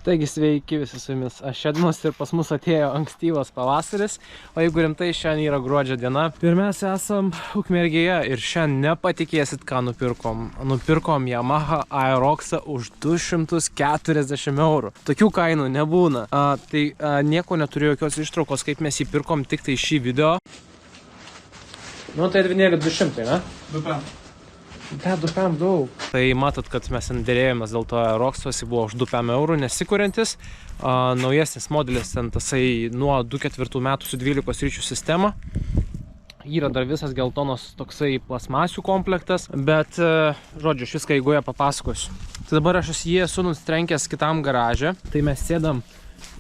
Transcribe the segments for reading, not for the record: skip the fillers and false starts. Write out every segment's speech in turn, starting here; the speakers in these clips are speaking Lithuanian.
Taigi sveiki visi su jumis, aš Edmus ir pas mus atėjo ankstyvas pavasaris, o jeigu rimtai šiandien yra gruodžio diena. Ir mes esam Ukmergėje ir šiandien nepatikėsit, ką nupirkom. Nupirkom Yamaha Aeroxą už 240 eurų. Tokių kainų nebūna. Nieko neturiu jokios ištraukos, kaip mes jį pirkom, tik tai šį video. Nu tai Edvinėlį 200, ne? 2,5. Ne, 2,5 daug. Tai matot, kad mes dėrėjomės dėl to Aeroxos, jis buvo už 2,5 eurų, nesikuriantis. Naujesnis modelis, ten tasai nuo 2004 metų su 12 ryčių sistema. Yra dar visas geltonos toksai plasmasių komplektas, bet, žodžiu, aš viską eigoje papasakosiu. Tai dabar aš jį esu nustrenkęs kitam garaže, tai mes sėdam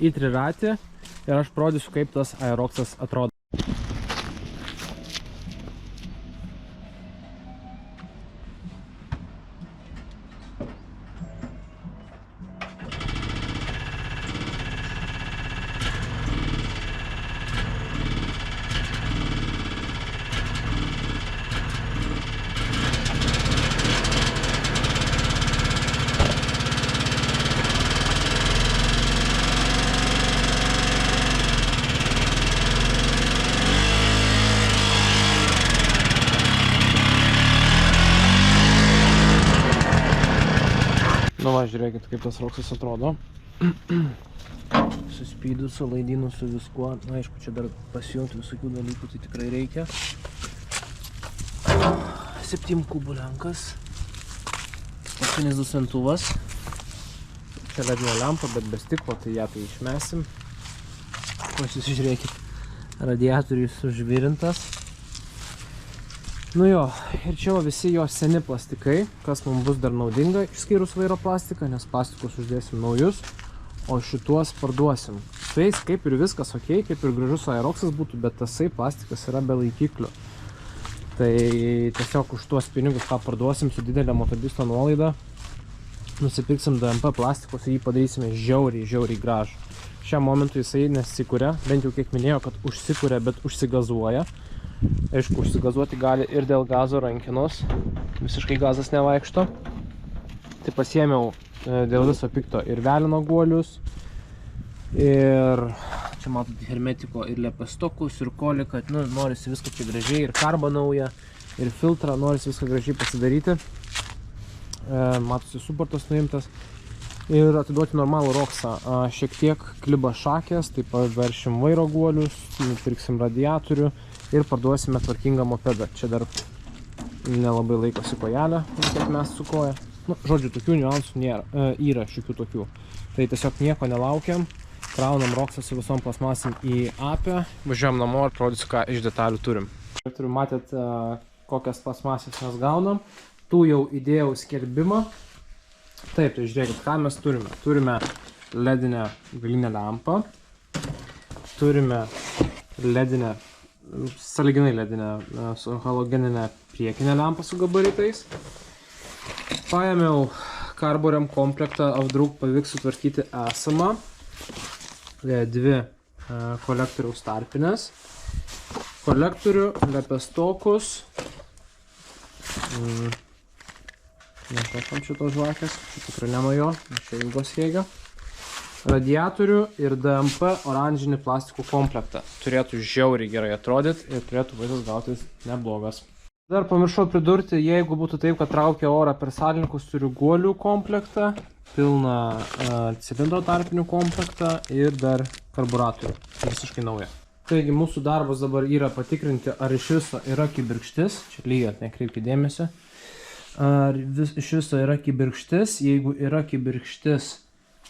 į triratį ir aš parodysiu, kaip tas Aeroxas atrodo. Nu va, žiūrėkit, kaip tas Roxas atrodo. Su spydu, su laidynu, su viskuo. Na, aišku, čia dar pasijungti visokių dalykų, tai tikrai reikia. 7 kubų lenkas. Paskutinis dusintuvas. Čia ledinė lempa, bet be stiklo, tai ją tai išmesim. Pasižiūrėkit, radiatorius užvirintas. Nu jo, ir čia visi jo seni plastikai, kas mums bus dar naudinga, išskyrus vairo plastiką, nes plastikus uždėsim naujus, o šituos parduosim. Su jais kaip ir viskas ok, kaip ir gražus Aeroxas būtų, bet tasai plastikas yra be laikiklių. Tai tiesiog už tuos pinigus tą parduosim su didelė motodisto nuolaida. Nusipirksim DMP plastikos ir jį padarysime žiauriai gražų. Šiam momentui jisai nesikuria, bent jau kiek minėjo, kad užsikuria, bet užsigazuoja. Aišku, užsigazuoti gali ir dėl gazo rankenos, visiškai gazas nevaikšto. Tai pasiėmiau dėl viso pikto ir velino guolius, ir čia matot hermetiko ir lepestokus, ir koliką, nu, norisi viską čia gražiai, ir karbą naują, ir filtrą, norisi viską gražiai pasidaryti. Matosi suportas nuimtas. Ir atiduoti normalų Roxą. Šiek tiek kliba šakės, taip pat veršim vairo guolius, nupirksim radiatorių ir parduosime tvarkingą mopedą. Čia dar nelabai laikosi kojelė, kaip mes su koja. Nu, žodžiu, tokių niuansų nėra, yra šiokių tokių. Tai tiesiog nieko nelaukiam, kraunam Roxą su visom plasmasim į apę, važiuojam namo ir parodysiu, ką iš detalių turim. Matėt, kokias plasmasės mes gaunam. Tų jau įdėjau skelbimą. Taip, tai žiūrėkit, ką mes turime. Turime ledinę galinę lempą, turime ledinę, sąlyginai ledinę su halogeninę priekinę lempą su gabaritais. Paėmiau karborem komplektą, apdraug pavyks sutvarkyti esamą, 2 kolektoriaus tarpinės, kolektorių, lepestokus, nešokam šitos žvakės, čia tikrai ne nuo jo, čia ilgos jėgio. Radiatorių ir DMP oranžinį plastikų komplektą. Turėtų žiauriai gerai atrodyti ir turėtų vaizdas gautis neblogas. Dar pamiršau pridurti, jeigu būtų taip, kad traukia orą per salininkus, turiu guolių komplektą, pilną cilindro tarpinių komplektą ir dar karburatorių. Visiškai nauja. Taigi mūsų darbas dabar yra patikrinti, ar iš viso yra kibirkštis. Čia lygiai nekreipkite dėmesio. Ar iš viso yra kibirkštis. Jeigu yra kibirkštis,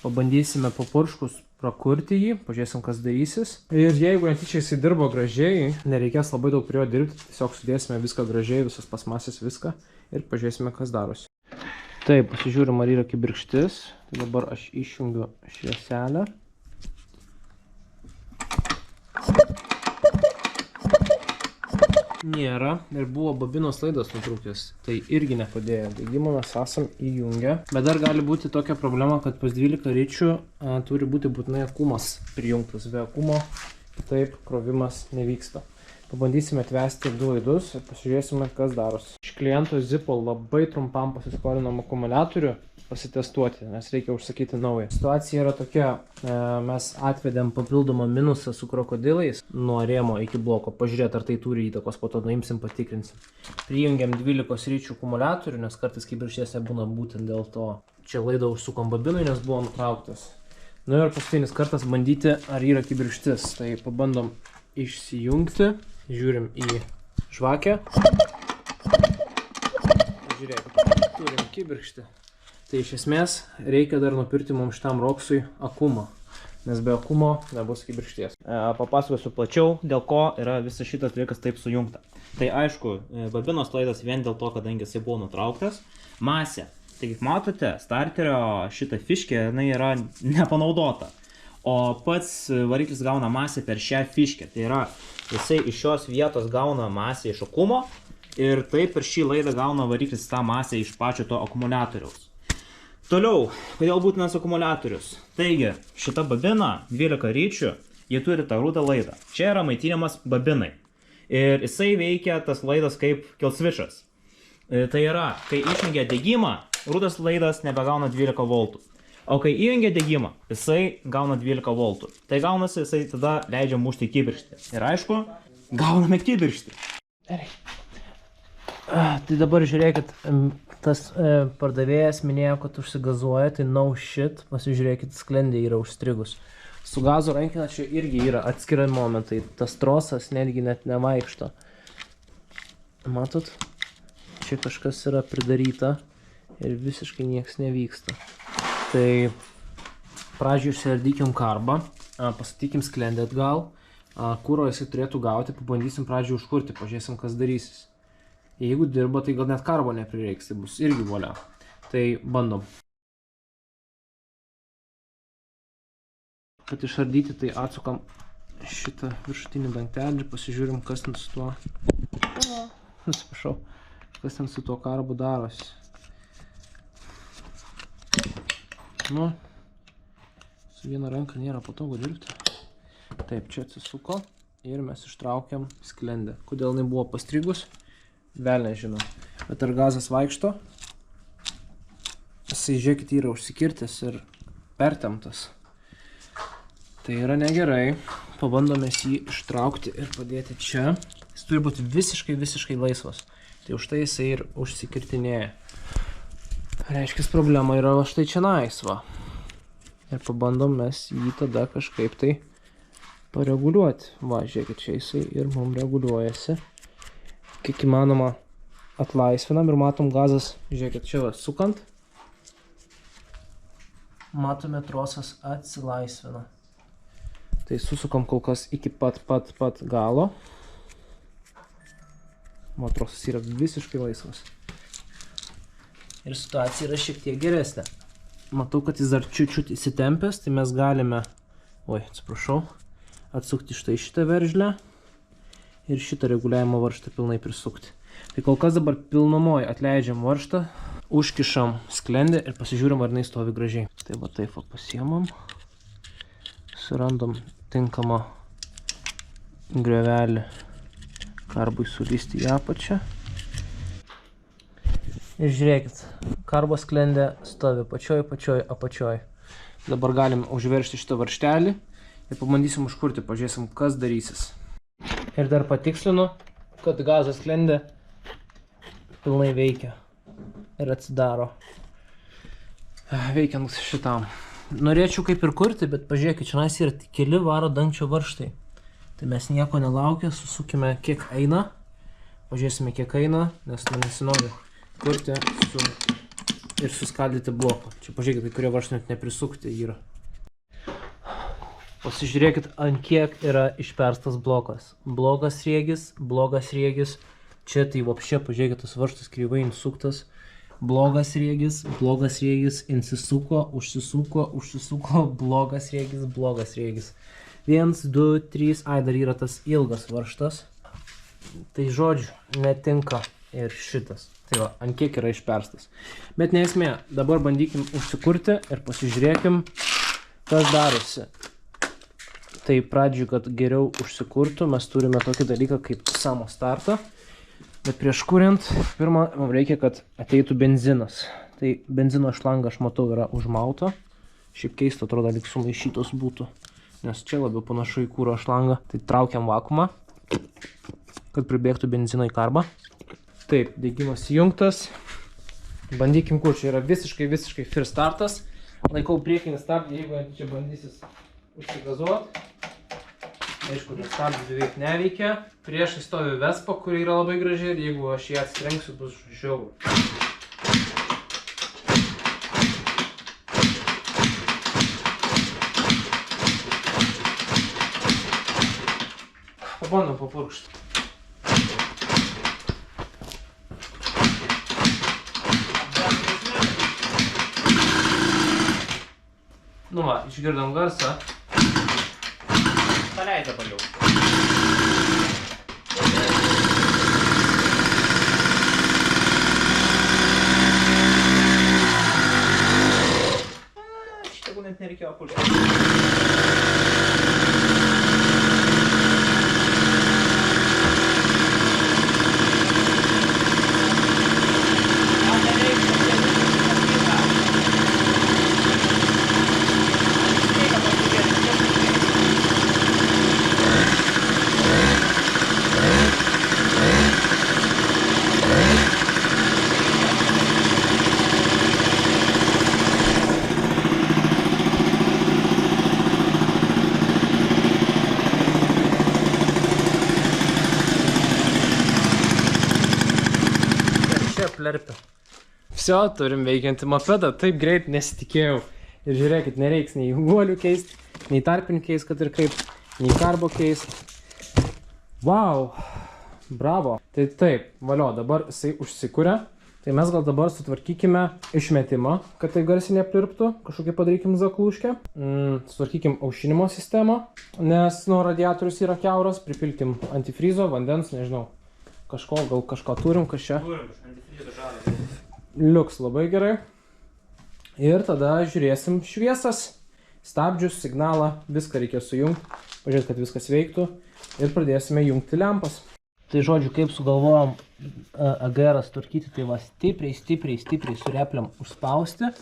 pabandysime papurškus prakurti jį, pažiūrėsim, kas darysis. Ir jeigu netyčia jisai dirbo gražiai, nereikės labai daug prie jo dirbti, tiesiog sudėsime viską gražiai, visas plasmasės viską ir pažiūrėsime, kas darosi. Taip, pasižiūrim, ar yra kibirkštis. Tai dabar aš išjungiu švieselę. Nėra ir buvo bobinos laidas nutrūkęs, tai irgi nepadėjo. Degimą mes esam įjungę, bet dar gali būti tokia problema, kad pas 12 ryčių turi būti būtinai akumas prijungtas. Be akumo taip krovimas nevyksta. Pabandysime atvesti 2 laidus ir pasižiūrėsime, kas darosi. Iš kliento Zipo labai trumpam pasiskolinom akumuliatorių pasitestuoti, nes reikia užsakyti naują. Situacija yra tokia, mes atvedėm papildomą minusą su krokodilais nuo rėmo iki bloko. Pažiūrėt, ar tai turi įtakos, po to nuimsim, patikrinsim. Prijungiam 12 ryčių akumuliatorių, nes kartais kibirkštėse būna būtent dėl to. Čia laidą užsukom babinui, nes buvo nutrauktas. Nu ir paskutinis kartas bandyti, ar yra kibirkštis. Tai pabandom išsijungti. Žiūrim į žvakę. Žiūrėkit, turim kibirkštį. Tai iš esmės reikia dar nupirkti mums šitam roksui akumą, nes be akumo nebus kibirkšties. Papasakosiu plačiau, dėl ko yra visas šitas dalykas taip sujungta. Tai aišku, babinos laidas vien dėl to, kadangi jisai buvo nutrauktas. Masė. Tai kaip matote, starterio šita fiškė jinai yra nepanaudota. O pats variklis gauna masę per šią fiškę. Tai yra, jisai iš šios vietos gauna masę iš akumo ir taip per šį laidą gauna variklis tą masę iš pačio to akumuliatoriaus. Toliau, kodėl būtinas akumuliatorius? Taigi, šita babina 12 ryčių, jie turi tą rudą laidą. Čia yra maitinimas babinai. Ir jisai veikia tas laidas kaip kelsvičas. Tai yra, kai išjungia degimą, rudas laidas nebegauna 12 voltų. O kai įjungia degimą, jisai gauna 12 voltų. Tai gaunasi, jisai tada leidžia mušti kibirkštį. Ir aišku, gauname kibirkštį. Tai dabar žiūrėkit, tas pardavėjas minėjo, kad užsigazuoja, tai no shit, pasižiūrėkit, sklendė yra užstrigus. Su gazo rankina čia irgi yra atskirai momentai, tas trosas netgi net nevaikšto. Matot, čia kažkas yra pridaryta ir visiškai nieks nevyksta. Tai pradžiui išsiardykim karbą, pastatykim sklendę atgal, kuro jisai turėtų gauti, pabandysim pradžiui užkurti, pažiūrėsim, kas darysis. Jeigu dirba, tai gal net karbo neprireiks, tai bus irgi volia. Tai bandom. Kad išardyti, tai atsukam šitą viršutinį dangtelį, pasižiūrim, kas ten su tuo... Atsiprašau, kas ten su tuo karbu darosi. Nu, su viena ranka nėra patogu dirbti. Taip, čia atsisuko ir mes ištraukiam sklendę. Kodėl jinai buvo pastrigus? Vėl nežinau. Bet ar gazas vaikšto? Jisai, žiūrėkit, yra užsikirtęs ir pertemptas. Tai yra negerai. Pabandome jį ištraukti ir padėti čia. Jis turi būti visiškai laisvas. Tai už tai jisai ir užsikirtinėja. Reiškia, problema yra štai čia naisva. Ir pabandom mes jį tada kažkaip tai pareguliuoti. Va, žiūrėkit, čia jisai ir mums reguliuojasi. Kiek įmanoma atlaisvinam ir matom gazas, žiūrėkit, čia va, sukant. Matome, trosas atsilaisvina. Tai susukam kol kas iki pat galo. Va, trosas yra visiškai laisvas. Ir situacija yra šiek tiek geresnė. Matau, kad jis dar čiut įsitempęs, tai mes galime, atsukti štai šitą veržlę ir šitą reguliavimo varžtą pilnai prisukti. Tai kol kas dabar pilnumoj atleidžiam varžtą, užkišam sklendę ir pasižiūrim, ar jinai stovi gražiai. Tai va taip va pasiemam, surandam tinkamą griovelį karbui sulysti į apačią. Ir žiūrėkit, karbo sklendė stovi apačioj. Dabar galim užveršti šitą varžtelį ir pabandysim užkurti, pažiūrėsim, kas darysis. Ir dar patikslinu, kad gazo sklendė pilnai veikia ir atsidaro. Veikiant šitam. Norėčiau kaip ir kurti, bet pažiūrėkit, čia yra tik keli varo dangčio varžtai. Tai mes nieko nelaukia, susukime kiek eina. Pažiūrėsime kiek eina, nes nesinori kurti ir suskaldyti bloką. Čia pažiūrėkit, kai kurie varžtai net neprisukti yra. Pasižiūrėkit, ant kiek yra išperstas blokas. Blogas riegis. Čia tai vapšė, pažiūrėkit, tas varžtas kryvai insuktas. Blogas riegis, insisuko, užsisuko, blogas riegis. 1, 2, 3, dar yra tas ilgas varžtas. Tai žodžiu, netinka ir šitas. Tai va, ant kiek yra išperstas. Bet neesmė, dabar bandykim užsikurti ir pasižiūrėkim, kas darosi. Tai pradžiui, kad geriau užsikurtų, mes turime tokį dalyką kaip samo startą. Bet prieš kuriant, pirmą, mums reikia, kad ateitų benzinas. Tai benzino šlanga, aš matau, yra užmauta. Šiaip keista, atrodo, lyg sumaišytos būtų. Nes čia labiau panašu į kūro šlangą. Tai traukiam vakuumą, kad pribėgtų benzino į karbą. Taip, degimas įjungtas. Bandykim, kur čia yra visiškai first startas. Laikau priekinį startą, jeigu čia bandysis užsigazuoti. Aišku, stabdis beveik neveikia. Priešai stovi Vespa, kuri yra labai graži ir jeigu aš ją atsitrenksiu, bus žiauru. Pabandom papurkšti. Nu va, išgirdom garsą. Paleid dabar jau. Šitą net nereikėjo pulti. Plerpia. Vsio, turim veikiantį mopedą, taip greit nesitikėjau. Ir žiūrėkit, nereiks nei guolių keisti, nei tarpinių keisti, kad ir kaip, nei karbo keisti. Vau, bravo. Tai taip, valio, dabar jisai užsikuria. Tai mes gal dabar sutvarkykime išmetimą, kad tai garsiai neplirptų. Kažkokį padarykim zaklūškę. Sutvarkykim aušinimo sistemą, nes nu, radiatorius yra kiauras. Pripilkim antifrizo, vandens, nežinau. Kažko, gal kažko turim, kas čia. Liuks labai gerai. Ir tada žiūrėsim šviesas, stabdžius, signalą, viską reikia sujungti, pažiūrėti, kad viskas veiktų ir pradėsime jungti lempas. Tai žodžiu, kaip sugalvojom AGR tvarkyti, tai va stipriai su repliam užspausti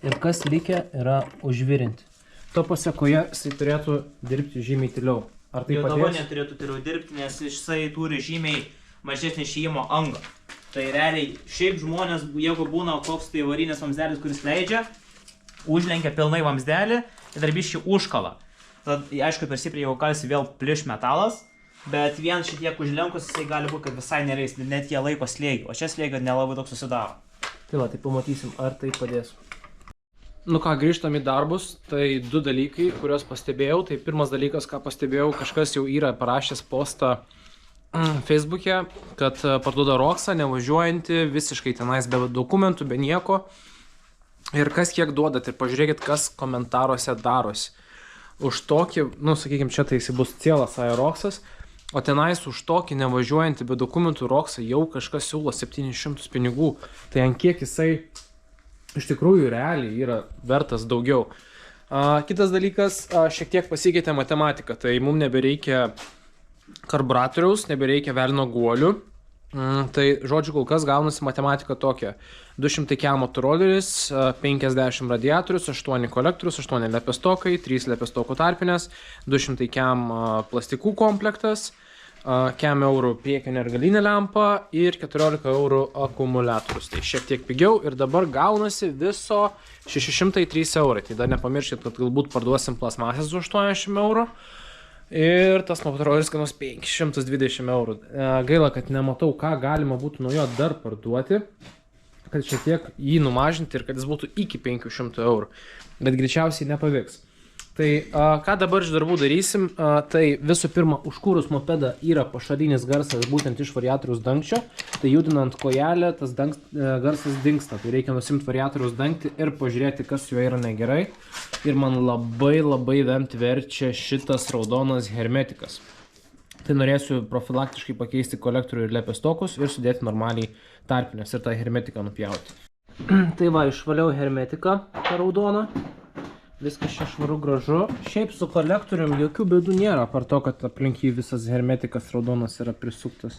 ir kas likę yra užvirinti. To pasekoje jisai turėtų dirbti žymiai tyliau. Ar tai jau padės? Dabar neturėtų tyliau dirbti, nes jisai turi žymiai mažesnį šijimo angą. Tai realiai, šiaip žmonės, jeigu būna koks tai varinis vamsdelis, kuris leidžia, užlenkia pilnai vamsdelį ir dar biškį užkala. Tad, aišku, per stipriai jau kalsi vėl pliš metalas, bet vien šitiek užlenkus jisai gali būti, kad visai nereis, net jie laiko slėgį, o čia slėgio nelabai daug susidaro. Tai va, tai pamatysim, ar tai padės. Nu ką, grįžtam į darbus, tai du dalykai, kuriuos pastebėjau. Tai pirmas dalykas, ką pastebėjau, kažkas jau yra parašęs postą Facebook'e, kad parduoda Roxą, nevažiuojantį, visiškai tenais be dokumentų, be nieko. Ir kas kiek duodat ir pažiūrėkit, kas komentaruose darosi. Už tokį, nu sakykime, čia tai jis bus cielas Roxas, o tenais už tokį nevažiuojantį be dokumentų Roxą jau kažkas siūlo 700 pinigų. Tai ant kiek jisai iš tikrųjų realiai yra vertas daugiau. Kitas dalykas, šiek tiek pasikeitė matematika, tai mums nebereikia karburatoriaus, nebereikia velnio guolių. Tai žodžiu, kol kas gaunasi matematika tokia. 200 km motoroleris, 50 radiatorius, 8 kolektorius, 8 lepestokai, 3 lepestokų tarpinės, 200 km plastikų komplektas, km eurų priekinė ir galinė lempa ir 14 eurų akumuliatorius. Tai šiek tiek pigiau ir dabar gaunasi viso 603 eurai. Tai dar nepamirškit, kad galbūt parduosim plasmasės už 80 eurų. Ir tas motoroleris kainuos 520 eurų. Gaila, kad nematau, ką galima būtų nuo jo dar parduoti, kad šiek tiek jį numažinti ir kad jis būtų iki 500 eurų. Bet greičiausiai nepavyks. Tai ką dabar iš darbų darysim, tai visų pirma, užkūrus mopedą yra pašalinis garsas būtent iš variatoriaus dangčio. Tai judinant kojelę, tas garsas dingsta. Tai reikia nusimti variatoriaus dangtį ir pažiūrėti, kas su juo yra negerai. Ir man labai vemti verčia šitas raudonas hermetikas. Tai norėsiu profilaktiškai pakeisti kolektorių ir lepestokus ir sudėti normaliai tarpinės ir tą hermetiką nupjauti. Tai va, išvaliau hermetiką tą raudoną. Viskas čia švaru gražu. Šiaip su kolektorium jokių bėdų nėra, par to, kad aplink jį visas hermetikas raudonas yra prisuktas.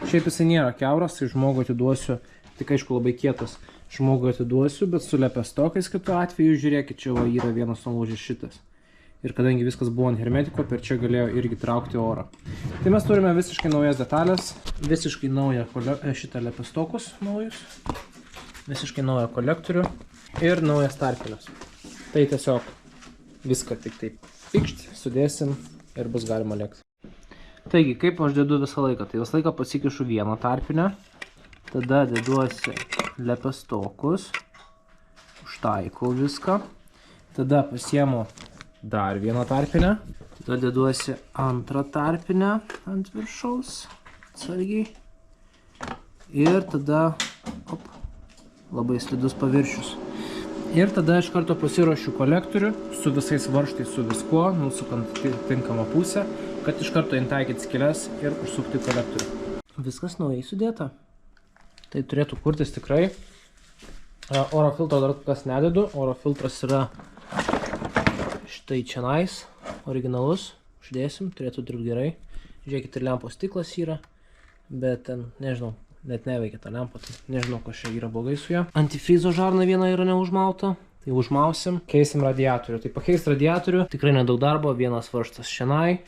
Šiaip jisai nėra kiauras, tai žmogui atiduosiu, tik aišku labai kietas. Žmogui atiduosiu, bet su lepestokais kitu atveju, žiūrėkit, čia va yra vienas nulūžis šitas. Ir kadangi viskas buvo ant hermetiko, per čia galėjo irgi traukti orą. Tai mes turime visiškai naujas detalės, visiškai naują šitą lepestokus naujus, visiškai naują kolektorių ir naujas tarpines. Tai tiesiog viską tik taip pikšt, sudėsim ir bus galima lėkti. Taigi, kaip aš dedu visą laiką? Tai visą laiką pasikišu vieną tarpinę, tada deduosi lepestokus, užtaikau viską, tada pasiemu dar vieną tarpinę, tada deduosi antrą tarpinę ant viršaus, atsargiai, ir tada labai slidus paviršius. Ir tada iš karto pasiruošiu kolektorių su visais varžtais, su viskuo, nusukant tinkamą pusę, kad iš karto intaikyti skyles ir užsukti kolektorių. Viskas naujai sudėta. Tai turėtų kurtis tikrai. Oro filtro dar kas nededu. Oro filtras yra štai čianais, originalus. Uždėsim, turėtų dirbti gerai. Žiūrėkit, ir lempos stiklas yra, bet ten, nežinau, net neveikia ta lempa, tai nežinau, kas čia yra blogai su ją. Antifrizo žarna viena yra neužmauta, tai užmausim. Keisim radiatorių. Tai pakeist radiatorių, tikrai nedaug darbo, vienas varžtas šianai.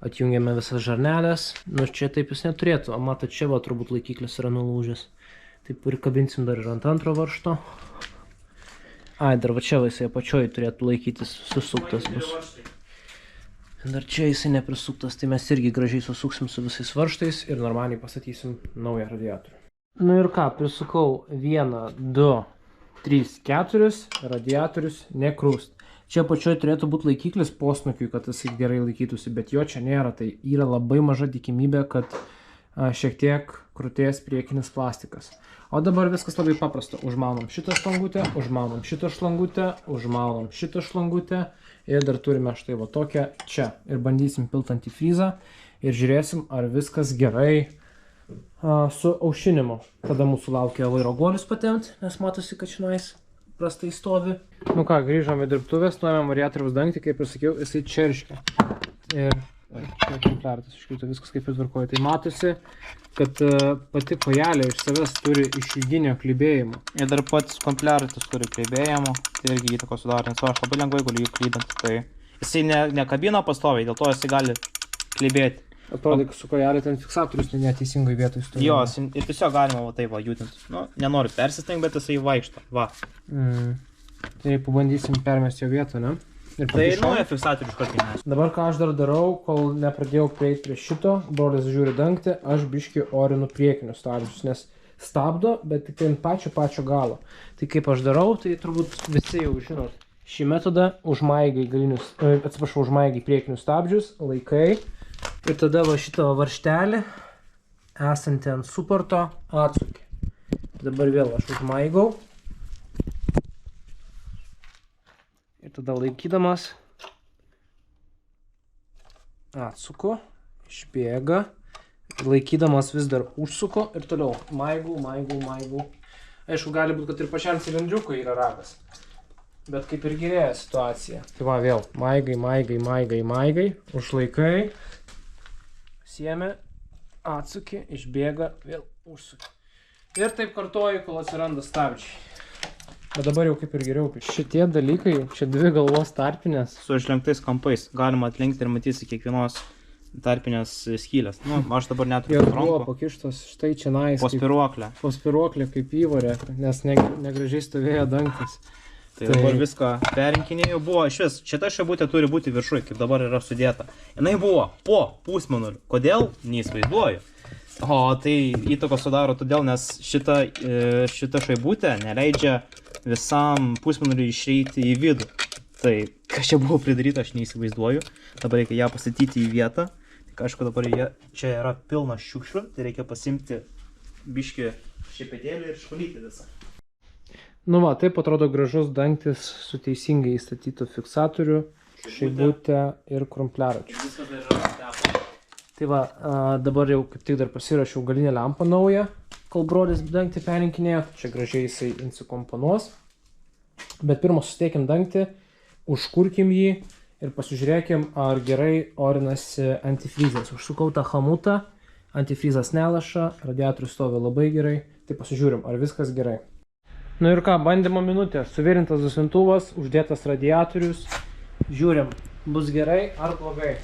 Atjungiame visas žarnelės. Nu, čia taip jis neturėtų, o matot, čia va turbūt laikiklis yra nulūžęs. Taip ir kabinsim dar ir ant antro varžto. Ai, dar va čia jisai apačioj turėtų laikytis, susuktas bus. Dar čia jisai neprisuktas, tai mes irgi gražiai susuksim su visais varžtais ir normaliai pastatysim naują radiatorių. Nu ir ką, prisukau 1, 2, 3, 4 radiatorius nekrūst. Čia apačioj turėtų būti laikiklis posnukiui, kad jisai gerai laikytųsi, bet jo čia nėra, tai yra labai maža tikimybė, kad šiek tiek krūties priekinis plastikas. O dabar viskas labai paprasta. Užmaunam šitą šlangutę, užmaunam šitą šlangutę, užmaunam šitą šlangutę. Ir dar turime štai va tokią čia. Ir bandysim pilt antifrizą. Ir žiūrėsim, ar viskas gerai su aušinimu. Tada mūsų laukia vairoguolius patemti, nes matosi, kad čionais prastai stovi. Nu ką, grįžom į dirbtuvės, nuėmėm variatoriaus dangtį, kaip ir sakiau, jisai čerškia. Ir čia kompletas iškrito, viskas kaip ir tvarkoja. Tai matosi, kad pati kojelė iš savęs turi išilginio klibėjimo. Ir dar pats kompletas turi klibėjimo, tai irgi įtakos sudaro, nes aš labai lengvai galiu jį klydant. Tai jisai nekabina pastoviai, dėl to jisai gali klibėti. Atrodo, kad su kojelė ten fiksatorius neteisingai vietoj stovi. Jo, ir tiesiog galima va taip va judinti. Nu, nenoriu persistengti, bet jisai vaikšto. Va. Tai pabandysim permesti jo vietą, ne? Tai naują fiksatorių iš karto įmesti. Dabar ką aš dar darau, kol nepradėjau prieiti prie šito, brolis žiūri dangtį, aš biškį orinu priekinius stabdžius, nes stabdo, bet tik ant pačio galo. Tai kaip aš darau, tai turbūt visi jau žinot. Šį metodą užmaigai priekinius stabdžius, laikai ir tada va šitą varžtelį esantį ant suporto atsuki. Dabar vėl aš užmaigau. Ir tada laikydamas atsuku, išbėga, laikydamas vis dar užsuko ir toliau maigau. Aišku, gali būti, kad ir pačiam cilindriukui yra ragas, bet kaip ir gerėja situacija. Tai va vėl, maigai, užlaikai, siemi, atsuki, išbėga, vėl užsuki. Ir taip kartuoju, kol atsiranda stabdžiai. Bet dabar jau kaip ir geriau. Šitie dalykai, čia dvi galvos tarpinės. Su išlenktais kampais. Galima atlenkti ir matysi kiekvienos tarpinės skylės. Nu, aš dabar neturiu rankų. Ir buvo pakištos štai čia nais. Po spiruoklė kaip įvorė, nes negražiai stovėjo dangtis. Tai dabar viską perinkinėjau. Buvo šis, šita šabutė turi būti viršui, kaip dabar yra sudėta. Jinai buvo po pusmėnuliu. Kodėl? Neįsivaizduoju. O tai įtakos sudaro todėl, nes šita šaibutė neleidžia visam pusmėnuliui išeiti į vidų. Tai kas čia buvo pridaryta, aš neįsivaizduoju. Dabar reikia ją pastatyti į vietą. Tik aišku, dabar čia yra pilna šiukšlių. Tai reikia pasimti biškį šepetėlį ir išvalyti visą. Nu va, taip atrodo gražus dangtis su teisingai įstatytu fiksatoriu, šaibutė ir krumpliaračiu. Viskas dar yra stepo. Tai va, dabar jau kaip tik dar pasirašiau galinę lempą naują, kol brolis dangtį perinkinėjo, čia gražiai jisai insikomponuos. Bet pirmą susiteikim dangtį, užkurkim jį ir pasižiūrėkim, ar gerai orinasi antifrizas. Užsukau tą chamutą, antifrizas nelaša, radiatorius stovi labai gerai, tai pasižiūrim, ar viskas gerai. Nu ir ką, bandymo minutė, suvirintas dusintuvas, uždėtas radiatorius, žiūrim, bus gerai ar blogai.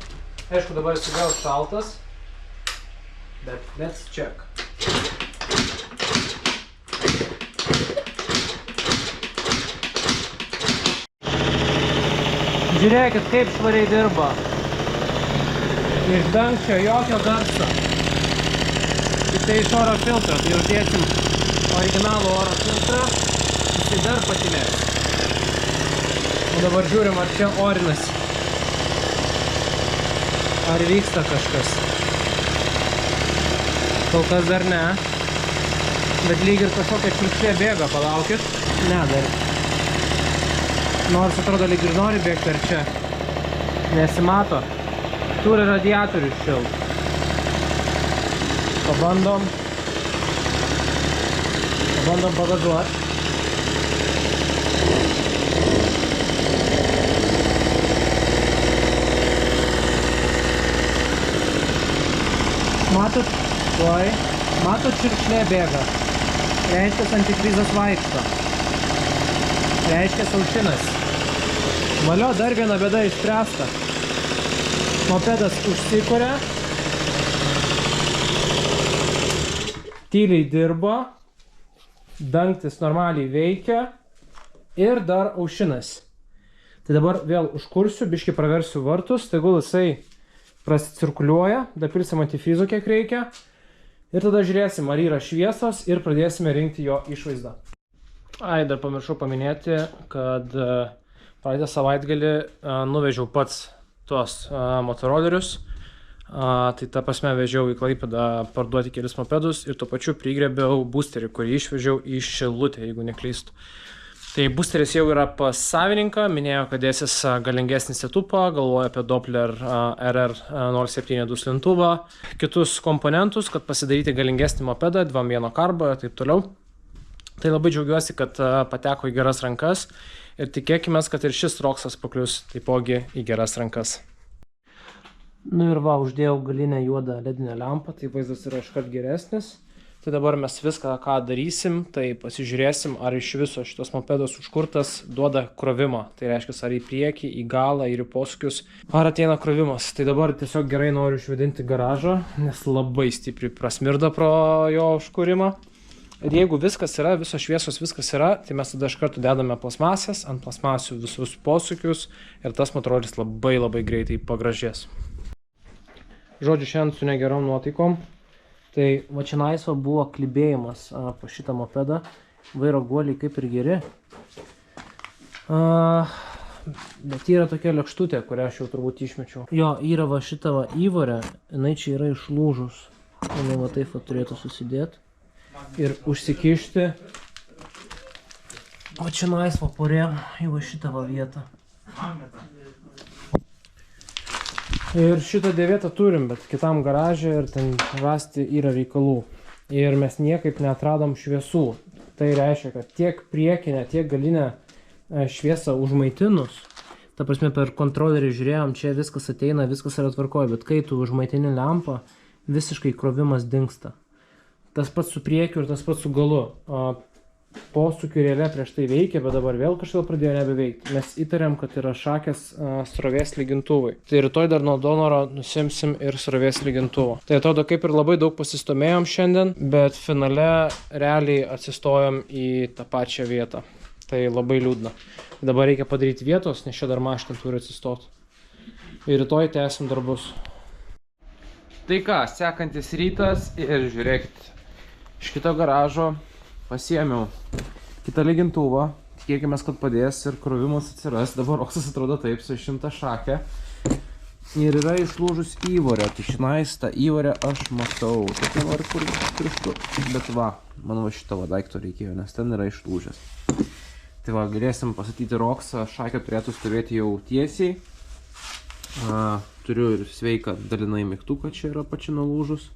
Aišku, dabar jis vėl šaltas, bet let's check. Žiūrėkit, kaip švariai dirba. Iš dangčio jokio garso. Tik tai iš oro filtro, tai uždėsim originalų oro filtrą, jisai dar patilės. O dabar žiūrim, ar čia orinasi. Ar vyksta kažkas. Kol kas dar ne. Bet lyg ir kažkokia čiurkšlė bėga, palaukit. Ne, dar. Nors atrodo lyg ir nori bėgti per čia. Nesimato. Turi radiatorius šilt. Pabandom pagazuoti. Matot, matot čiurkšlė bėga. Reiškia, antifrizas vaikšto. Reiškia, aušinas. Valio, dar viena bėda išspręsta. Mopedas užsikuria. Tyliai dirba. Dangtis normaliai veikia. Ir dar aušinas. Tai dabar vėl užkursiu, biškį praversiu vartus. Tegul jisai prasicirkuliuoja. Dapilsim antifrizo kiek reikia. Ir tada žiūrėsim, ar yra šviesos ir pradėsime rinkti jo išvaizdą. Ai, dar pamiršau paminėti, kad praeitą savaitgalį nuvežiau pats tuos motorolerius. Tai ta prasme vežiau į Klaipėdą parduoti kelis mopedus ir tuo pačiu prigrėbiau boosterį, kurį išvežiau į Šilutę, jeigu neklystu. Tai boosteris jau yra pas savininką, minėjo, kad dėsis galingesnį setupą, galvoja apie Doppler RR07 duslintuvą, kitus komponentus, kad pasidaryti galingesnį mopedą, 2.1 karbą ir taip toliau. Tai labai džiaugiuosi, kad pateko į geras rankas ir tikėkime, kad ir šis Roksas paklius taipogi į geras rankas. Nu ir va, uždėjau galinę juodą ledinę lempą, tai vaizdas yra iškart geresnis. Tai dabar mes viską, ką darysim, tai pasižiūrėsim, ar iš viso šitos mopedos užkurtas duoda krovimą. Tai reiškia, ar į priekį, į galą ir į posūkius, ar ateina krovimas. Tai dabar tiesiog gerai noriu išvedinti garažą, nes labai stipriai prasmirda pro jo užkūrimą. Ir jeigu viskas yra, visos šviesos viskas yra, tai mes tada iš karto dedame plasmasės, ant plasmasių visus posūkius ir tas motorolis labai greitai pagražės. Žodžiu, šiandien su negerom nuotaikom. Tai va čia naisva buvo klibėjimas po šitą mopedą. Vairo guoliai kaip ir geri. Bet yra tokia lėkštutė, kurią aš jau turbūt išmečiau. Jo, yra va šita va įvorė, jinai čia yra išlūžus. Jinai va taip va turėtų susidėti ir užsikišti. O čia naisva porė į va šitą va vietą. Ir šitą dėvietą turim, bet kitam garaže ir ten rasti yra reikalų. Ir mes niekaip neatradom šviesų. Tai reiškia, kad tiek priekinę, tiek galinę šviesą užmaitinus, ta prasme per kontrolerį žiūrėjom, čia viskas ateina, viskas yra tvarkoje, bet kai tu užmaitini lempą, visiškai krovimas dingsta. Tas pats su priekiu ir tas pats su galu. Posūkių relė prieš tai veikė, bet dabar vėl kažkaip pradėjo nebeveikti. Mes įtariam, kad yra šakės srovės lygintuvai. Tai rytoj dar nuo donoro nusimsim ir srovės lygintuvą. Tai atrodo, kaip ir labai daug pasistumėjom šiandien, bet finale realiai atsistojom į tą pačią vietą. Tai labai liūdna. Dabar reikia padaryti vietos, nes čia dar mašina turi atsistoti. Ir rytoj tęsim darbus. Tai ką, sekantis rytas ir žiūrėkit, iš kito garažo pasiėmiau kitą lygintuvą, tikėkime, kad padės ir krovimas atsiras. Dabar Roksas atrodo taip, su 100 šakę. Ir yra išlūžus įvorė, tai šinais tą įvorę aš matau. Taip nenoriu kur pirštu, bet va, man va šito va daikto reikėjo, nes ten yra išlūžęs. Tai va, galėsim pasakyti Roksą, šakė turėtų stovėti jau tiesiai. Turiu ir sveiką dalinai mygtuką, čia yra pačiu nulūžus.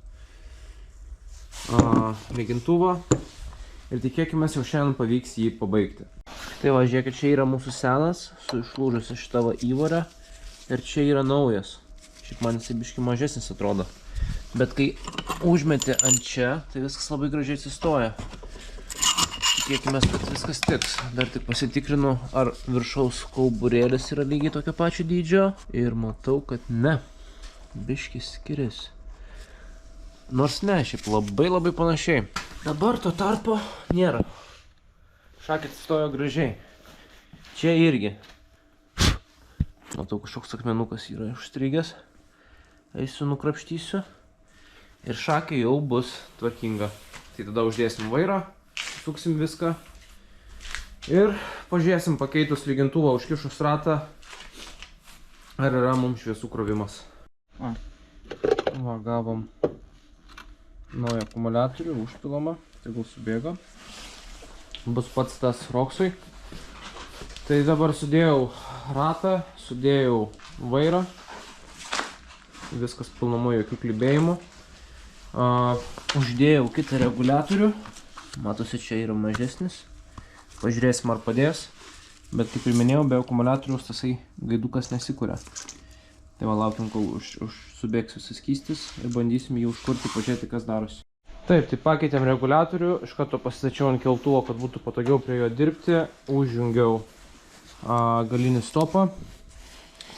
Mėgintuvą. Ir tikėkime, jau šiandien pavyks jį pabaigti. Tai va, žiūrėkit, čia yra mūsų senas, su išlūžusi šitą va įvorę. Ir čia yra naujas. Šiaip man jisai biškai mažesnis atrodo. Bet kai užmeti ant čia, tai viskas labai gražiai atsistoja. Tikėkime, kad viskas tiks. Dar tik pasitikrinu, ar viršaus kauburėlis yra lygiai tokio pačio dydžio. Ir matau, kad ne. Biškai skiriasi. Nors ne, šiaip labai panašiai. Dabar to tarpo nėra. Šakė atsistojo gražiai. Čia irgi. Matau, kažkoks akmenukas yra užstrigęs. Eisiu, nukrapštysiu. Ir šakė jau bus tvarkinga. Tai tada uždėsim vairą, suksim viską. Ir pažiūrėsim pakeitus lygintuvą, užkišus ratą, ar yra mums šviesų krovimas. Va, gavom naują akumuliatorių, užpilama, tegul subėga. Bus pats tas Roksui. Tai dabar sudėjau ratą, sudėjau vairą. Viskas pilnumu, jokių klibėjimų. Uždėjau kitą reguliatorių. Matosi, čia yra mažesnis. Pažiūrėsim, ar padės. Bet kaip ir minėjau, be akumuliatoriaus tasai gaidukas nesikuria. Tai va, laukiam, kol subėgs visas skystis ir bandysim jį užkurti, pažiūrėti, kas darosi. Taip, tai pakeitėm reguliatorių, iš karto pasistačiau ant keltuvo, kad būtų patogiau prie jo dirbti. Užjungiau galinį stopą.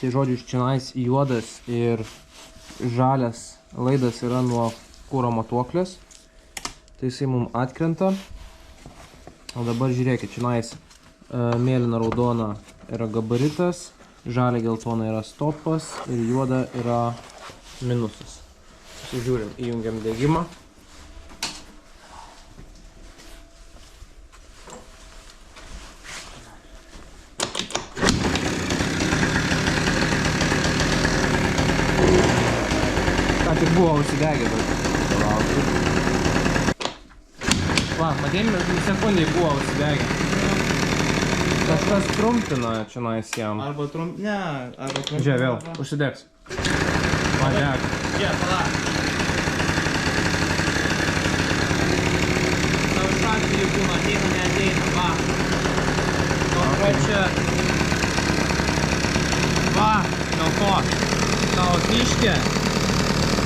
Tai žodžiu, iš čionais juodas ir žalias laidas yra nuo kuro matuoklės. Tai jisai mums atkrenta. O dabar žiūrėkit, čionais mėlyna raudona yra gabaritas, žalia geltona yra stopas ir juoda yra minusas. Žiūrim, įjungiam degimą. Tik buvo užsidegę, bet laukiu. Va, matėjim, sekundai buvo užsidegę. Kažkas trumpina čionais jam. Arba trumpina, ne, arba trumpina. Žiūrėk, vėl, užsidegs. Va, deg. Žiūrėk, palauk. Tau šakį būna, ateina, neateina, va. O čia. Va, dėl to. Tavo fiškė.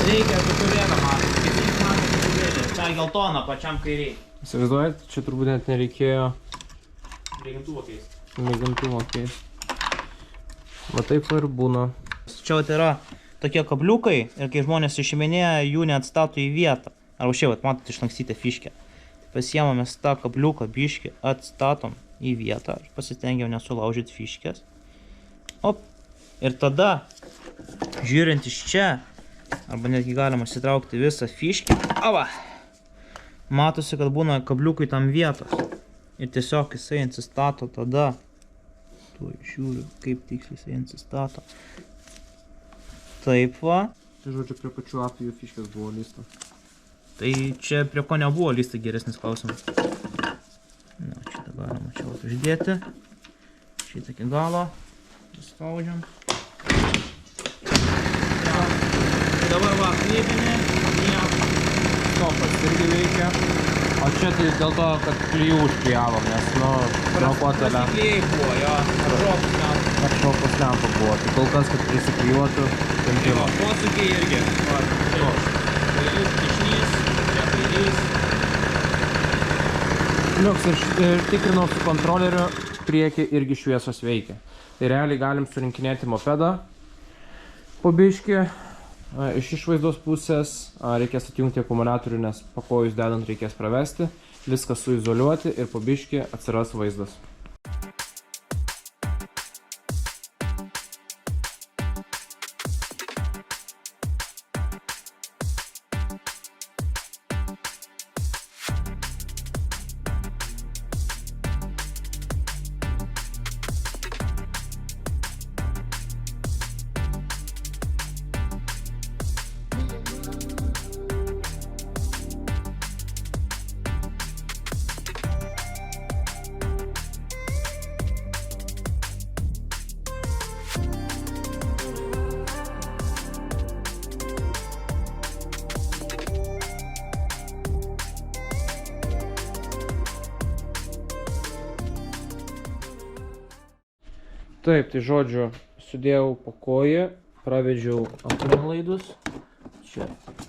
Reikia kukurėlą matyti, kaip jis matyti kukurėlį. Ta geltona pačiam kairiai. Įsivaizduojat, čia turbūt net nereikėjo Lygintuvo keisti. lygintuvo keisti. Va taip ir būna. Čia yra tokie kabliukai ir kai žmonės išiminėja, jų neatstato į vietą. Arba šiaip, matote, išlankstytę fiškę. Pasiemame tą kabliuką biškį, atstatom į vietą. Aš pasistengiau nesulaužyti fiškės. Op. Ir tada, žiūrint iš čia, arba netgi galima sitraukti visą fiškį. Ava! Matosi, kad būna kabliukui tam vietos. Ir tiesiog jisai atsistato tada. Tuoj žiūriu, kaip tiksliai jisai atsistato. Taip va. Tai žodžiu, prie pačių apijų fiškės buvo lysta. Tai čia prie ko nebuvo lysta, geresnis klausimas. Na, šitą galima čia uždėti. Šitą iki galo. Spaudžiam. Dabar va, klypinė, Stopas irgi veikia. O čia tai dėl to, kad klijų užklijavom, nes, nuo kotelę buvo, jo, atšokos lempa buvo. Tai kol kas, kad prisiklijuotų, jo, posūkiai irgi. Kairys, dešinys, čia kairys. Liuks, ir tikrinau su kontroleriu, priekį irgi šviesos veikia. Tai realiai galim surinkinėti mopedą po biškį. Iš išvaizdos pusės reikės atjungti akumuliatorių, nes pakojus dedant reikės pravesti, viską suizoliuoti ir po biškį atsiras vaizdas. Taip, tai žodžiu, sudėjau po koją, pravedžiau akumuliaidus. Čia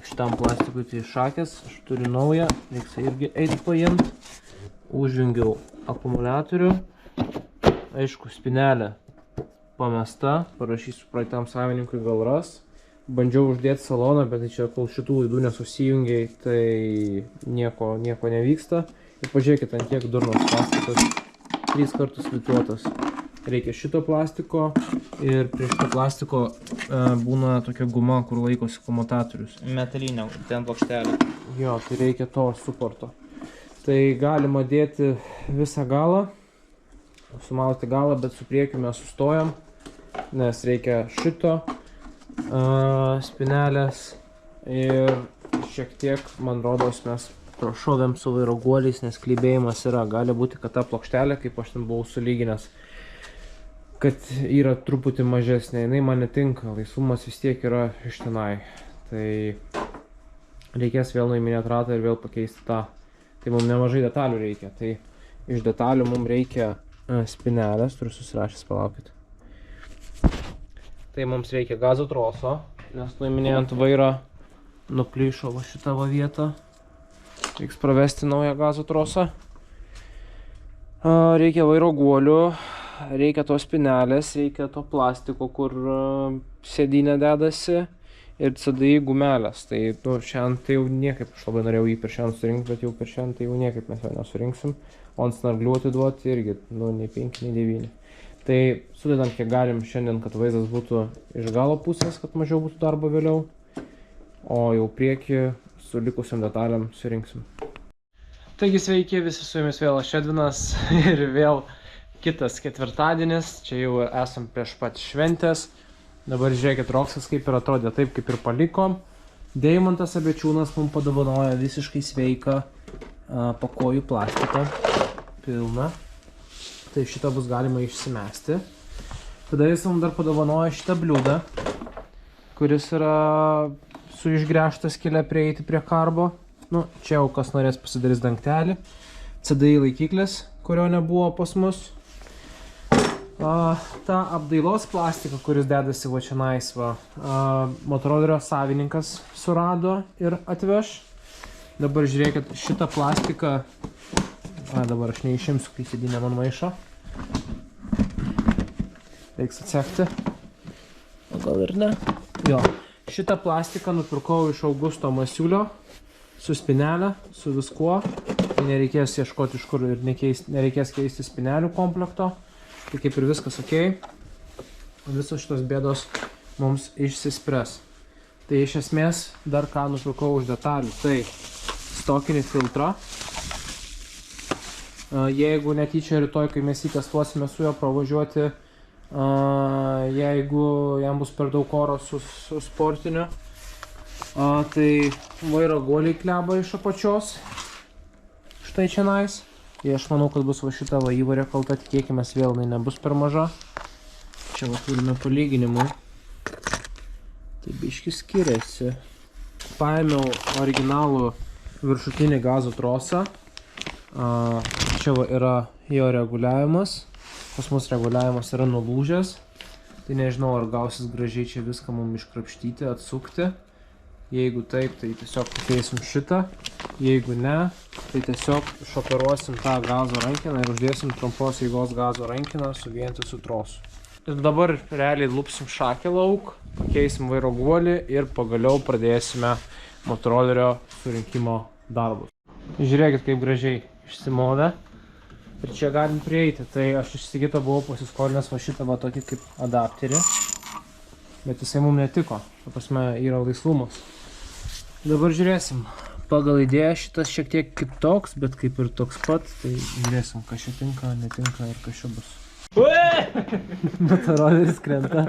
šitam plastikui tai šakės, aš turiu naują, reiks irgi eiti paimti. Užjungiau akumuliatorių. Aišku, spynelė pamesta, parašysiu praeitam savininkui gal ras. Bandžiau uždėti saloną, bet čia kol šitų laidų nesusijungiai, tai nieko nevyksta. Ir pažiūrėkit, ant kiek durnas plastikas, 3 kartus lituotas. Reikia šito plastiko ir prie šito plastiko būna tokia guma, kur laikosi komutatorius. Metalinė, ten plokštelė. Jo, tai reikia to suporto. Tai galima dėti visą galą, sumalti galą, bet su priekiu mes sustojam, nes reikia šito spynelės ir šiek tiek, man rodos, mes prašovėm su vairo guoliais, nes klybėjimas yra. Gali būti, kad ta plokštelė, kaip aš ten buvau sulyginęs, kad yra truputį mažesnė, jinai man netinka, laisvumas vis tiek yra iš tenai. Tai reikės vėl nuiminėti ratą ir vėl pakeisti tą. Tai mums nemažai detalių reikia. Tai iš detalių mums reikia spynelės, turiu susirašęs, palaukit. Tai mums reikia gazo troso, nes nuiminėjant vairą nuplyšo va šitą va vietą. Reiks pravesti naują gazo trosą. Reikia vairo guolių. Reikia tos spynelės, reikia to plastiko, kur sėdynė dedasi ir CDI gumelės. Tai šiandien tai jau niekaip, aš labai norėjau jį per šiandien surinkti, bet jau per šiandien tai jau niekaip mes jo nesurinksim. O ant snarglių atiduoti irgi, nei 5, nei 9. Tai sudedam kiek galim šiandien, kad vaizdas būtų iš galo pusės, kad mažiau būtų darbo vėliau. O jau priekį su likusiam detaliam surinksim. Taigi sveiki, visi su jumis vėl aš Edvinas ir vėl kitas ketvirtadienis, čia jau esam prieš pat šventės. Dabar žiūrėkit, Roksas kaip ir atrodė, taip kaip ir palikom. Deimantas Abečiūnas mums padovanojo visiškai sveiką pakojų plastiką, pilną. Tai šitą bus galima išsimesti. Tada jis mums dar padovanojo šitą bliūdą, kuris yra su išgręžta skyle prieiti prie karbo. Nu, čia jau kas norės pasidarys dangtelį. CDI laikiklis, kurio nebuvo pas mus. Ta apdailos plastika, kuris dedasi va čia naisva, Motorolerio savininkas surado ir atveš. Dabar žiūrėkit, šitą plastiką, dabar aš neišimsiu, kai sėdynė man maišo. Reiks atsekti. O gal ir ne? Jo, šitą plastiką nupirkau iš Augusto Masiulio, su spynelė, su viskuo. Tai nereikės ieškoti iš kur ir nereikės keisti spynelių komplekto. Tai kaip ir viskas ok, visos šitos bėdos mums išsispręs. Tai iš esmės dar ką nupirkau už detalių, tai stokinį filtrą. Jeigu netyčia rytoj, kai mes jį testuosime su juo pravažiuoti, jeigu jam bus per daug oro su sportiniu, tai vairo guoliai kleba iš apačios, štai čia nais. Ir aš manau, kad bus va šita va įvarė kalta, tikėkimės vėl jinai nebus per maža. Čia va turime palyginimui. Tai biški skiriasi. Paėmiau originalų viršutinį gazo trosą. Čia va yra jo reguliavimas. Pas mus reguliavimas yra nulūžęs. Tai nežinau, ar gausis gražiai čia viską mums iškrapštyti, atsukti. Jeigu taip, tai tiesiog pakeisim šitą. Jeigu ne, tai tiesiog išoperuosim tą gazo rankiną ir uždėsim trumpos eigos gazo rankiną su vientisu trosu. Ir dabar realiai lupsim šakę lauk, pakeisim vairo guolį ir pagaliau pradėsime Motorolerio surinkimo darbus. Žiūrėkit, kaip gražiai išsimovė. Ir čia galim prieiti. Tai aš iš Sigito buvau pasiskolinęs va šitą va tokį kaip adapterį. Bet jisai mums netiko. Ta prasme, yra laisvumas. Dabar žiūrėsim. Pagal idėją šitas šiek tiek kitoks, bet kaip ir toks pat. Tai žiūrėsim, kas čia tinka, netinka ir kas čia bus. Motoroleris krenta.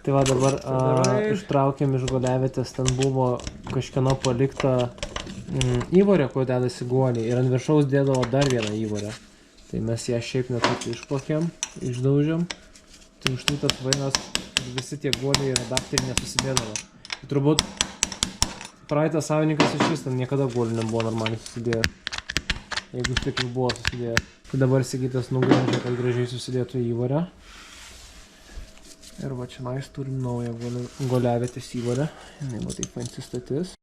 Tai va dabar ištraukėm iš guoliavietės, ten buvo kažkieno palikta įvorė, kur dedasi guoliai. Ir ant viršaus dėdavo dar vieną įvorę. Tai mes ją šiaip net išplakėm, išdaužėm. Tai už tai tas vainas visi tie guoliai ir adapteriai nesusidėdavo. Tai turbūt praeitas savininkas iš vis ten niekada guolių nebuvo normaliai susidėjęs. jeigu taip jau buvo susidėjęs. Tai dabar Sigitas nugrindžia, kad gražiai susidėtų įvarę. Ir va čia nais turim naują goliavietės įvarę. Jinai va taip atsistatys.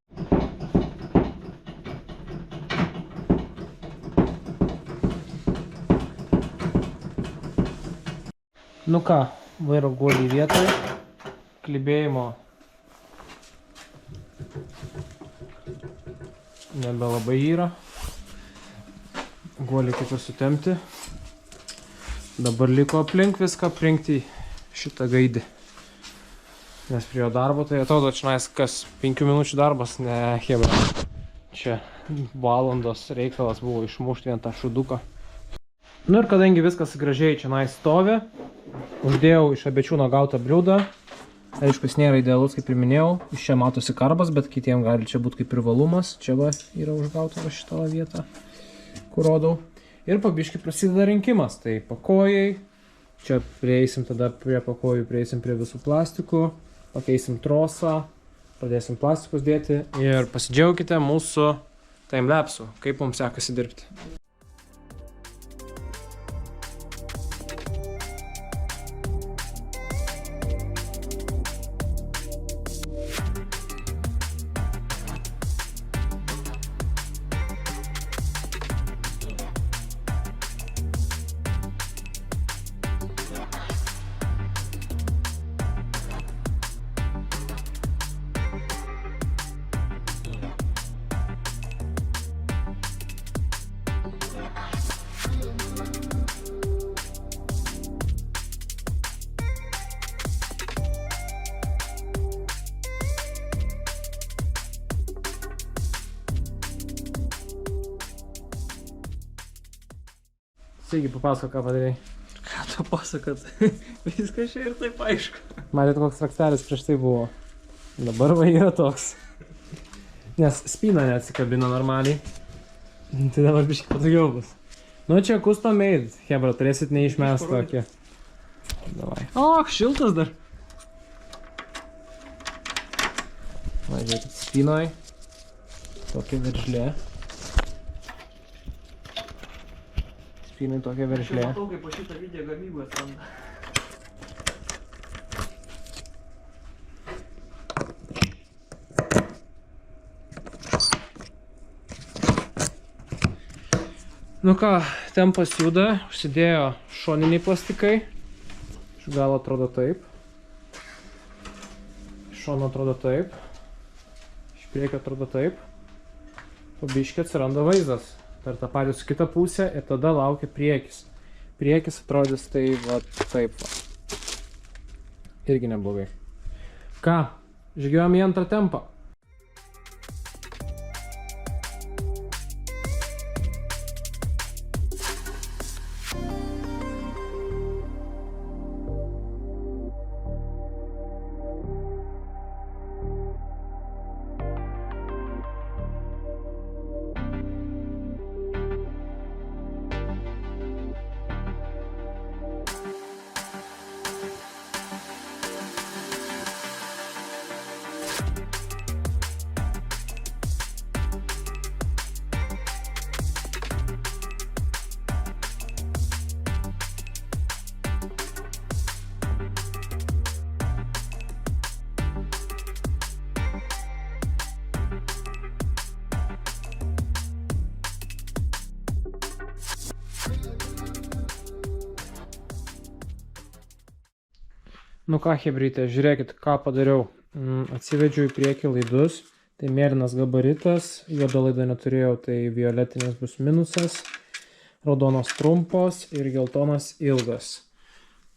Nu ką, vairo guolį vietoj. Klibėjimo nebelabai yra. Guolį kaip ir sutempti. Dabar liko aplink viską aprinkti šitą gaidį. Nes prie jo darbo tai atrodo čia kas 5 minučių darbas, ne hebra. Čia valandos reikalas buvo išmušti vien tą šuduką. Nu ir kadangi viskas gražiai čia stovi, uždėjau iš abečiūno gautą bliūdą. Aišku, jis nėra idealus, kaip ir minėjau. Iš čia matosi karbas, bet kitiem gali čia būti kaip privalumas. Čia va yra užgauta va šitą vietą, kur rodau. Ir pabiškai prasideda rinkimas. Tai pakojai. Čia prieisim tada prie pakojų, prieisim prie visų plastikų. Pakeisim trosą. Pradėsim plastikus dėti. Ir pasidžiaukite mūsų timelapsu, kaip mums sekasi dirbti. Sigi, papasako, ką padarei. Ką tu pasakot? Viskas čia ir taip aišku. Matėt, koks raktelis prieš tai buvo. Dabar va yra toks. Nes spyna neatsikabina normaliai. Tai dabar biškai patogiau bus. Nu čia custom made, hebra, turėsit neišmest tokį. Davai. O, šiltas dar. Va, žiūrėkit, spynoj. Tokia veržlė. Spynai tokia veržlė. Matau, kaip po šitą video gamybą atsiranda. Nu ką, tempas juda, užsidėjo šoniniai plastikai. Iš galo atrodo taip. Iš šono atrodo taip. Iš priekio atrodo taip. Po biškį atsiranda vaizdas. Per tą patį su kitą pusę ir tada laukia priekis. Priekis atrodys tai va taip va. Irgi neblogai. Ką, žygiuojam į antrą tempą. Nu ką, hebrytė, žiūrėkit, ką padariau. Atsivedžiau į priekį laidus. Tai mėlynas gabaritas, juodo laido neturėjau, tai violetinis bus minusas, raudonos trumpos ir geltonas ilgas.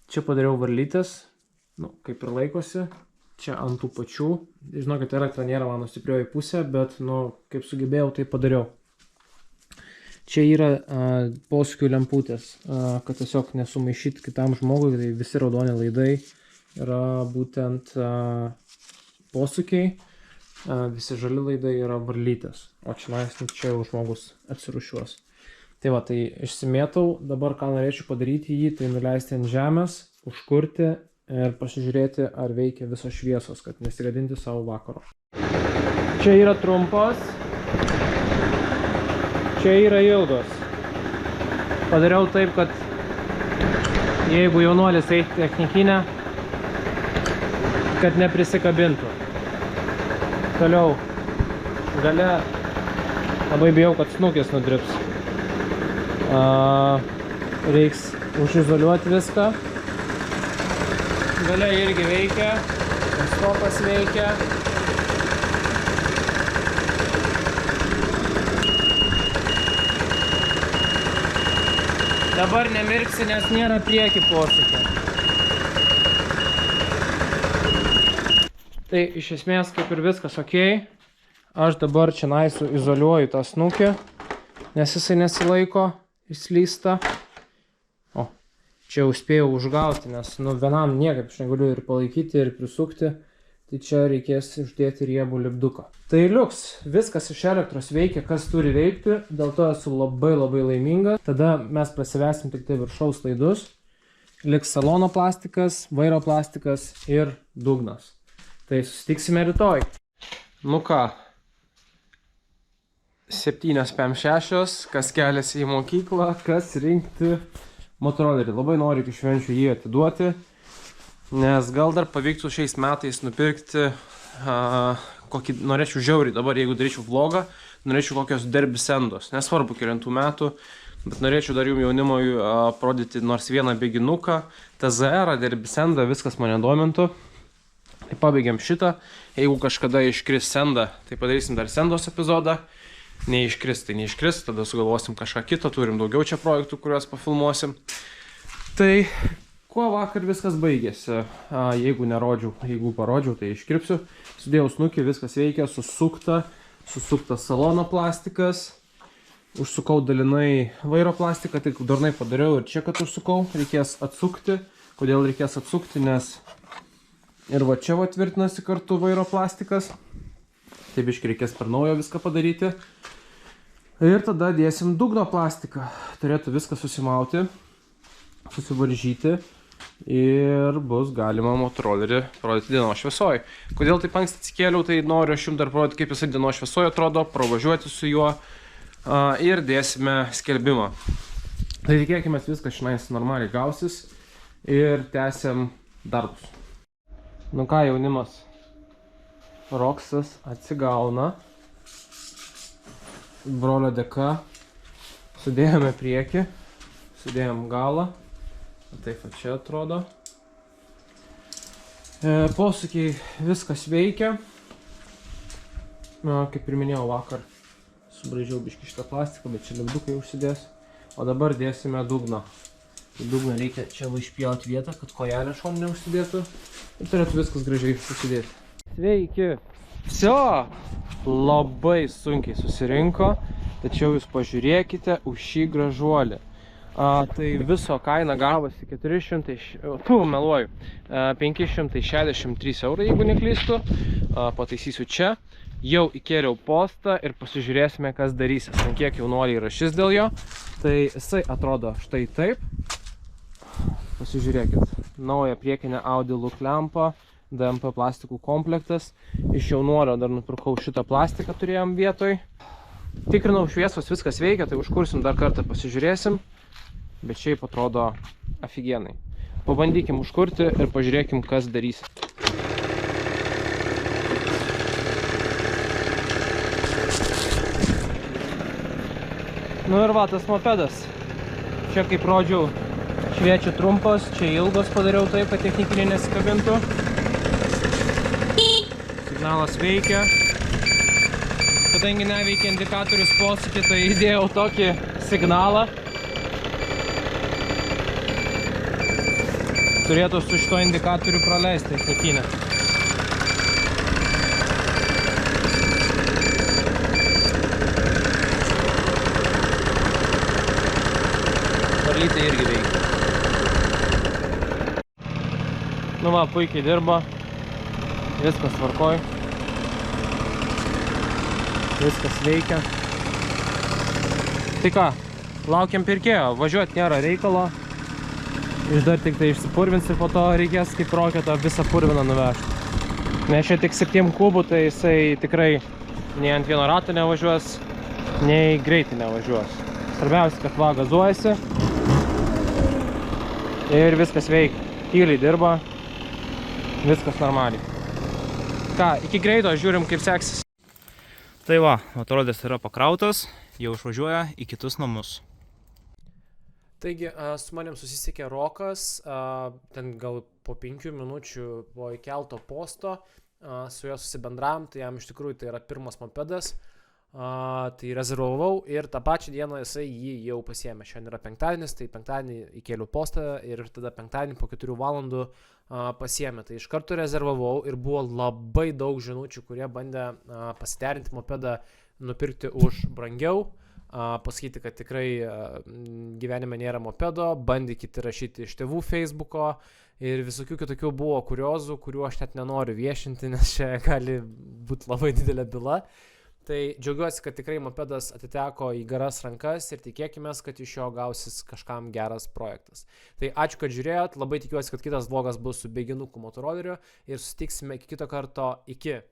Čia padariau varlytės, nu, kaip ir laikosi. Čia ant tų pačių. Žinokit, elektra nėra mano stiprioji pusė, bet, nu, kaip sugebėjau, tai padariau. Čia yra posūkių lemputės, kad tiesiog nesumaišyti kitam žmogui, tai visi raudoni laidai yra būtent posūkiai, visi žali laidai yra varlytės, o čia jau žmogus atsirūšiuos. Tai va, tai išsimėtau, dabar ką norėčiau padaryti jį, tai nuleisti ant žemės, užkurti ir pasižiūrėti, ar veikia visos šviesos, kad nesigadinti savo vakaro. Čia yra trumpos. Čia yra ilgos. padariau taip, kad jeigu jaunuolis eiti technikinę, kad neprisikabintų. Toliau gale labai bijau, kad snukis nudrips. Reiks užizoliuoti viską. Gale irgi veikia, stopas veikia. Dabar nemirksi, nes nėra priekį posūkio. Tai iš esmės kaip ir viskas ok. Aš dabar čia naisų izoliuoju tą snukį, nes jisai nesilaiko, išslysta. O, čia jau spėjau užgauti, nes vienam niekaip aš negaliu ir palaikyti, ir prisukti. Tai čia reikės uždėti riebų lipduką. Tai liuks, viskas iš elektros veikia, kas turi veikti, dėl to esu labai laiminga. Tada mes prasivesim tik tai viršaus laidus. Liks salono plastikas, vairo plastikas ir dugnas. Tai susitiksime rytoj. Nu ką, 7:06, kas keliasi į mokyklą, kas rinkti motorolerį. Labai noriu iki švenčių jį atiduoti, nes gal dar pavyktų šiais metais nupirkti kokį, norėčiau žiauriai dabar, jeigu daryčiau vlogą, norėčiau kokios Derby Sendos, nesvarbu kelintų metų, bet norėčiau dar jums jaunimui parodyti nors vieną bėginuką, TZR, Derby Sendą, viskas mane domintų. Tai pabaigiam šitą, jeigu kažkada iškris Senda, tai padarysim dar Sendos epizodą, neiškris, tai neiškris, tada sugalvosim kažką kito, turim daugiau čia projektų, kuriuos pafilmuosim. Tai kuo vakar viskas baigėsi, jeigu nerodžiau, jeigu parodžiau, tai iškirpsiu. Sudėjau snukį, viskas veikia, susuktas salono plastikas, užsukau dalinai vairo plastiką, tai darnai padariau ir čia, kad užsukau, reikės atsukti. Kodėl reikės atsukti, nes ir va čia va tvirtinasi kartu vairo plastikas, tai biškai reikės per naujo viską padaryti. Ir tada dėsim dugno plastiką, turėtų viską susimauti, susivaržyti. Ir bus galima motorolerį parodyti dienos šviesoj. Kodėl taip anksti atsikėliau, tai noriu aš jums dar parodyti, kaip jisai dienos šviesoj atrodo, pravažiuoti su juo ir dėsime skelbimą. Tai tikėkime, viskas šiandien normaliai gausis ir tęsiam darbus. Nu ką, jaunimas, Roksas atsigauna, brolio dėka, sudėjome priekį, sudėjom galą. Taip, čia atrodo. Posūkiai viskas veikia. Kaip ir minėjau vakar, subraižiau biškį šitą plastiką, bet čia lipdukai užsidės. O dabar dėsime dugną. Į dugną reikia čia išpjauti vietą, kad kojelė šoninė užsidėtų. Ir turėtų viskas gražiai susidėti. Sveiki! Vsio! Labai sunkiai susirinko, tačiau jūs pažiūrėkite už šį gražuolį. Tai viso kaina gavosi 563 eurai, jeigu neklystu. Pataisysiu čia. Jau įkėliau postą ir pasižiūrėsime, kas darysis. Ant kiek jaunuoliai rašys dėl jo. Tai jisai atrodo štai taip. Pasižiūrėkit. Nauja priekinė Audi Look lempa, DMP plastikų komplektas. Iš jaunuolio dar nupirkau šitą plastiką, turėjom vietoj. Tikrinau šviesos, viskas veikia, tai užkursim dar kartą pasižiūrėsim. Bet šiaip atrodo afigienai. Pabandykim užkurti ir pažiūrėkim, kas darys. Nu ir va, tas mopedas. Čia kaip rodžiau, šviečia trumpas, čia ilgos padariau taip, kad technikiniai nesikabintų. Signalas veikia. Kadangi neveikia indikatorius posūkį, tai įdėjau tokį signalą. Turėtų su šito indikatoriu praleisti technikinę. Varlytė irgi veikia. Nu va, puikiai dirba. Viskas tvarkoj. Viskas veikia. Tai ką, laukiam pirkėjo. Važiuoti nėra reikalo. Dar tik tai išsipurvins ir po to reikės kaip roketą visą purviną nuvežti. Nes čia tik 7 kubų, tai jisai tikrai nei ant vieno rato nevažiuos, nei greitai nevažiuos. Svarbiausia, kad va gazuojasi. ir viskas veikia. Tyliai dirba, viskas normaliai. Ką, iki greito žiūrim, kaip seksis. Tai va, motoroleris yra pakrautas, jau išvažiuoja į kitus namus. Taigi, su manim susisiekė Rokas, ten gal po 5 minučių po įkelto posto, su juo susibendravom, tai jam iš tikrųjų tai yra pirmas mopedas, tai rezervavau ir tą pačią dieną jisai jį jau pasiėmė. Šiandien yra penktadienis, tai penktadienį įkėliau postą ir tada penktadienį po 4 valandų pasiėmė. Tai iš karto rezervavau ir buvo labai daug žinučių, kurie bandė pasiderinti mopedą nupirkti už brangiau. Pasakyti, kad tikrai gyvenime nėra mopedo, bandykite rašyti iš tėvų Facebooko ir visokių kitokių buvo kuriozų, kuriuo aš net nenoriu viešinti, nes čia gali būti labai didelė byla. Tai džiaugiuosi, kad tikrai mopedas atiteko į geras rankas ir tikėkime, kad iš jo gausis kažkam geras projektas. Tai ačiū, kad žiūrėjot, labai tikiuosi, kad kitas vlogas bus su bėginukų motoroleriu ir susitiksime iki kito karto, iki.